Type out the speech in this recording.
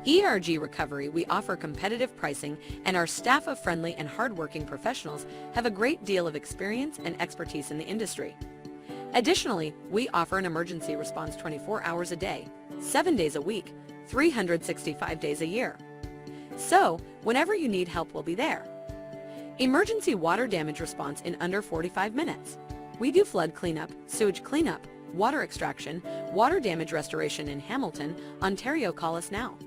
ERG Recovery, we offer competitive pricing, and our staff of friendly and hardworking professionals have a great deal of experience and expertise in the industry. Additionally, we offer an emergency response 24 hours a day, 7 days a week, 365 days a year. So, whenever you need help, we'll be there. Emergency water damage response in under 45 minutes. We do flood cleanup, sewage cleanup, water extraction, water damage restoration in Hamilton, Ontario. Call us now.